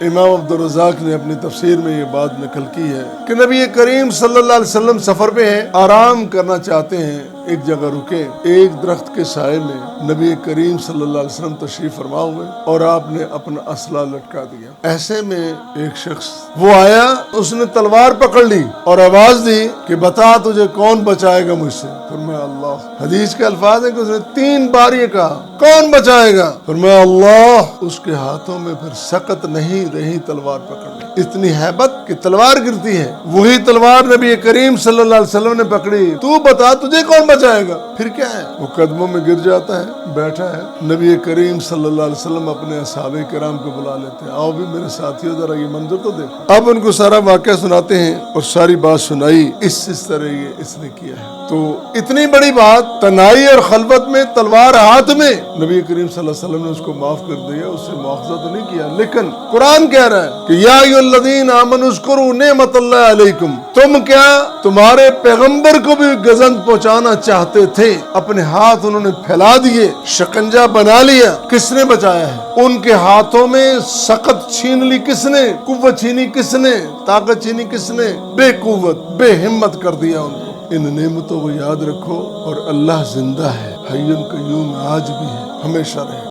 امام عبدالرزاق نے اپنی تفسیر میں یہ بات نقل کی ہے کہ نبی کریم صلی اللہ علیہ وسلم سفر پہ ہیں، آرام کرنا چاہتے ہیں، ایک جگہ رکے، ایک درخت کے سائے میں نبی کریم صلی اللہ علیہ وسلم تشریف فرما ہوئے اور آپ نے اپنا اسلحہ لٹکا دیا۔ ایسے میں ایک شخص وہ آیا، اس نے تلوار پکڑ لی اور آواز دی کہ بتا تجھے کون بچائے گا مجھ سے؟ فرمایا اللہ۔ حدیث کے الفاظ ہیں کہ اس نے 3 بار یہ کہا کون بچائے گا؟ فرمایا اللہ۔ اس کے ہاتھوں میں پھر سقط نہیں رہی تلوار پکڑ لی، اتنی ہیبت کہ تلوار گرتی ہے، وہی تلوار نبی کریم صلی اللہ علیہ وسلم نے پکڑی۔ تو بتا تجھے کون بچائے گا؟ پھر کیا ہے، وہ قدموں میں گر جاتا ہے، بیٹھا ہے۔ نبی کریم صلی اللہ علیہ وسلم اپنے اصحاب کرام کو بلا لیتے ہیں، آؤ بھی میرے ساتھیوں ذرا یہ منظر تو دیکھو۔ اب ان کو سارا واقعہ سناتے ہیں اور ساری بات سنائی، اس طرح یہ اس نے کیا ہے۔ تو اتنی بڑی بات، تنہائی اور خلوت میں تلوار ہاتھ میں، نبی کریم صلی اللہ علیہ وسلم نے اس کو معاف کر دیا، اس سے مواخذہ تو نہیں کیا، لیکن قرآن کہہ رہا ہے کہ یا ایھا الذین آمنوا اذکروا نعمت اللہ علیکم، تم کیا تمہارے پیغمبر کو بھی گزند پہنچانا چاہتے تھے، اپنے ہاتھ انہوں نے پھیلا دیے، شکنجہ بنا لیا، کس نے بچایا ہے؟ ان کے ہاتھوں میں سخت چھین لی کس نے؟ قوت چھینی کس نے؟ طاقت چھینی کس نے؟ بے قوت بے ہمت کر دیا ان کو۔ ان نعمتوں کو یاد رکھو، اور اللہ زندہ ہے، حی قیوم، آج بھی ہے، ہمیشہ رہے۔